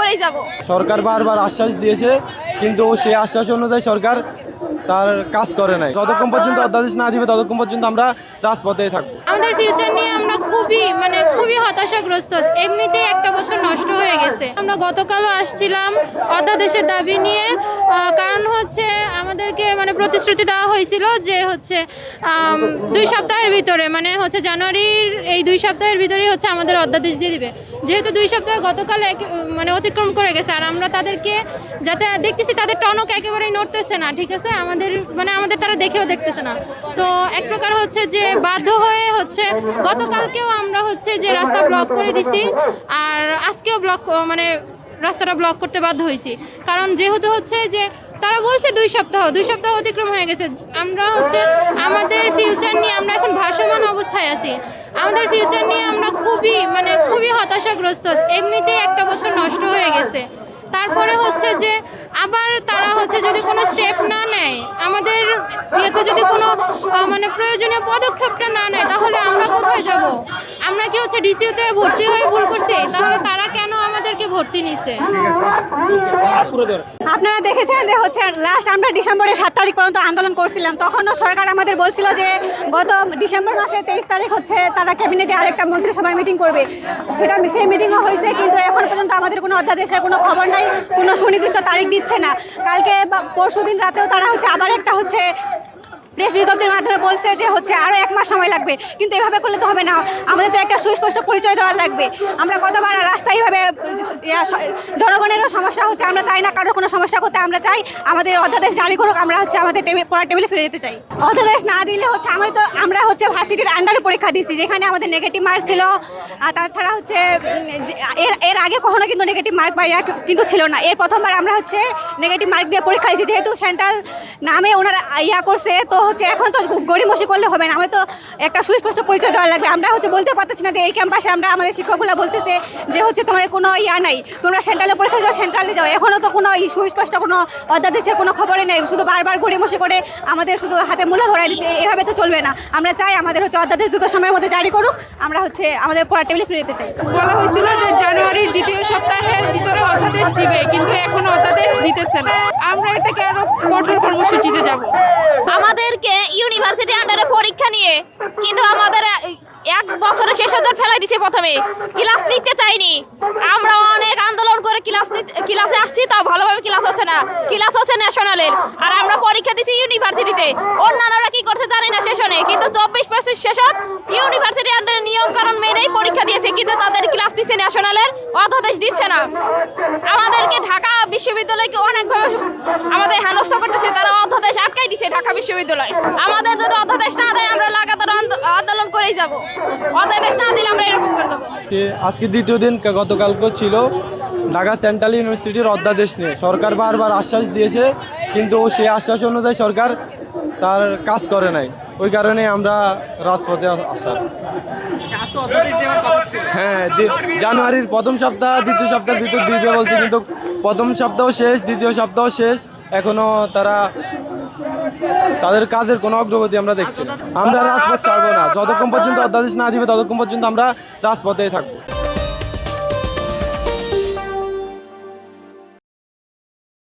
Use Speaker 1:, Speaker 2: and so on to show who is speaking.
Speaker 1: করেই যাব।
Speaker 2: সরকার বারবার আশ্বাস দিয়েছে, কিন্তু সেই আশ্বাস অনুযায়ী সরকার তার কাজ করে নাই। যতক্ষণ পর্যন্ত অধ্যাদেশ না দিবে ততক্ষণ পর্যন্ত আমরা রাজপথেই থাকবো।
Speaker 1: আমাদের ফিউচার নিয়ে আমরা খুবই হতাশাগ্রস্ত। এমনিতেই একটা বছর নষ্ট হয়ে গেছে। আমরা গতকালও আসছিলাম অধ্যাদেশের দাবি নিয়ে, কারণ হচ্ছে আমাদেরকে প্রতিশ্রুতি দেওয়া হয়েছিল যে হচ্ছে 2 সপ্তাহের ভিতরে জানুয়ারির এই 2 সপ্তাহের ভিতরেই হচ্ছে আমাদের অধ্যাদেশ দিয়ে দিবে। যেহেতু 2 সপ্তাহ গতকাল অতিক্রম করে গেছে, আর আমরা তাদেরকে যাতে দেখতেছি তাদের টনক একেবারেই নড়তেছে না, ঠিক আছে, আমাদের তারা দেখেও দেখতেছে না। তো এক প্রকার হচ্ছে যে বাধ্য হয়ে হচ্ছে গতকালকেও আমরা হচ্ছে যে রাস্তা ব্লক করে দিছি, আর আজকেও রাস্তাটা ব্লক করতে বাধ্য হয়েছি। কারণ যেহেতু হচ্ছে যে তারা বলছে 2 সপ্তাহ অতিক্রম হয়ে গেছে। আমরা হচ্ছে আমাদের ফিউচার নিয়ে আমরা এখন ভাসমান অবস্থায় আছি। আমাদের ফিউচার নিয়ে আমরা খুবই হতাশাগ্রস্ত। এমনিতেই একটা বছর নষ্ট হয়ে গেছে। তারপরে হচ্ছে যে আবার তারা হচ্ছে যদি কোনো স্টেপ না নেয়, আমাদের ইয়েতে যদি কোনো প্রয়োজনীয় পদক্ষেপটা না নেয়, তাহলে আমরা কোথায় যাব? আমরা কি হচ্ছে ডিসিউতে ভর্তি হয়ে ভুল করছি? তাহলে তারা কেন আমাদেরকে ভর্তি নিছে?
Speaker 3: আপনারা দেখেছেন যে হচ্ছে লাস্ট আমরা ডিসেম্বরের 7 তারিখ পর্যন্ত আন্দোলন করছিলাম। তখনও সরকার আমাদের বলছিল যে গত ডিসেম্বর মাসে 23 তারিখ হচ্ছে তারা ক্যাবিনেটে আরেকটা মন্ত্রিসভার মিটিং করবে। সেই মিটিংও হয়েছে, কিন্তু এখন পর্যন্ত আমাদের কোনো অধ্যাদেশের কোনো খবর নাই, কোনো সুনির্দিষ্ট তারিখ দিচ্ছে না। কালকে বা পরশুদিন রাতেও তারা হচ্ছে আবার একটা হচ্ছে প্রেস বিজ্ঞপ্তির মাধ্যমে বলছে যে হচ্ছে আরও 1 মাস সময় লাগবে। কিন্তু এভাবে করলে তো হবে না, আমাদের তো একটা সুস্পষ্ট পরিচয় দেওয়া লাগবে। আমরা কতবার রাস্তায় এইভাবে জনগণেরও সমস্যা হচ্ছে, আমরা চাই না কারোর কোনো সমস্যা করতে। আমরা চাই আমাদের অধ্যাদেশ জারি করুক, আমরা হচ্ছে আমাদের পড়ার টেবিলে ফিরে যেতে চাই। অধ্যাদেশ না দিলে হচ্ছে আমরা হচ্ছে ভার্সিটির আন্ডারে পরীক্ষা দিচ্ছি, যেখানে আমাদের নেগেটিভ মার্ক ছিল। আর তাছাড়া হচ্ছে এর আগে কখনো কিন্তু নেগেটিভ মার্ক পাইয়া কিন্তু ছিল না। এর প্রথমবার আমরা হচ্ছে নেগেটিভ মার্ক দিয়ে পরীক্ষা দিচ্ছি। যেহেতু সেন্ট্রাল নামে ওনারা করছে, তো হচ্ছে এখন তো গড়িমসি করলে হবে না, আমি তো একটা সুস্পষ্ট পরিচয় দেওয়া লাগবে। আমরা হচ্ছে বলতে পারতেছি না যে এই ক্যাম্পাসে আমাদের শিক্ষকগুলো বলতেছে যে হচ্ছে তোমাদের কোনো নাই, তোমরা সেন্ট্রালে পরীক্ষা যাও, সেন্ট্রালে যাও। এখনও তো কোনো সুস্পষ্ট কোনো অধ্যাদেশের কোনো খবরই নেই, শুধু বারবার গড়িমসি করে আমাদের শুধু হাতে মূল্য ধরাই দিচ্ছে। এভাবে তো চলবে না। আমরা চাই আমাদের হচ্ছে অধ্যাদেশ দ্রুত সময়ের মধ্যে জারি করুক, আমরা হচ্ছে আমাদের পড়ার টেবিলে ফিরে যেতে চাই।
Speaker 4: বলা হয়েছিল যে জানুয়ারির 2য় সপ্তাহের ভিতরে অধ্যাদেশ দিবে, কিন্তু এখনো অধ্যাদেশ দিতেছে না। আমরা এ থেকে আরো কঠোর কর্মসূচিতে যাব।
Speaker 1: আমাদেরকে ইউনিভার্সিটি আন্ডারে পরীক্ষা নিয়ে কিন্তু আমাদের 1 বছরে শেষ হতে ফেলাই দিছে। প্রথমে ক্লাস নিতে চাইনি, আমরা অনেক আন্দোলন করে ক্লাসে আসছি, তাও ভালোভাবে ক্লাস হচ্ছে না। ক্লাস হচ্ছে ন্যাশনালের, আর আমরা পরীক্ষা দিছি ইউনিভার্সিটিতে। অন্যান্যরা কি করছে জানি না সেশনে, কিন্তু 24-25 সেশন ইউনিভার্সিটি আন্ডারে নিয়ম কারণ মেনেই পরীক্ষা দিয়েছে, কিন্তু তাদের ক্লাস দিচ্ছে ন্যাশনালের, অধ্যাদেশ দিচ্ছে না। আমাদেরকে ঢাকা বিশ্ববিদ্যালয়কে অনেকভাবে আমাদের হেনস্থা করতেছে, তারা অধ্যাদেশ আটকাই দিচ্ছে ঢাকা বিশ্ববিদ্যালয়। আমাদের যদি অধ্যাদেশ না দেয়, আমরা লাগাতার আন্দোলন করেই যাব। অধ্যাদেশ না দিলে আমরা এরকম করে দেবো।
Speaker 2: আজকে দ্বিতীয় দিন, গতকালকে ছিল ঢাকা সেন্ট্রাল ইউনিভার্সিটির অধ্যাদেশ নিয়ে সরকার বারবার আশ্বাস দিয়েছে, কিন্তু সেই আশ্বাস অনুযায়ী সরকার তার কাজ করে নাই। ওই কারণে আমরা রাজপথে আসার। হ্যাঁ, জানুয়ারির প্রথম সপ্তাহ 2য় সপ্তাহের ভিতর দিবে বলছে, কিন্তু প্রথম সপ্তাহ শেষ, 2য় সপ্তাহ শেষ, এখনো তাদের কাজের কোনো অগ্রগতি আমরা দেখছি না। আমরা রাজপথ ছাড়বো না, যতক্ষণ পর্যন্ত অধ্যাদেশ না দিবে ততক্ষণ পর্যন্ত আমরা রাজপথেই থাকবো।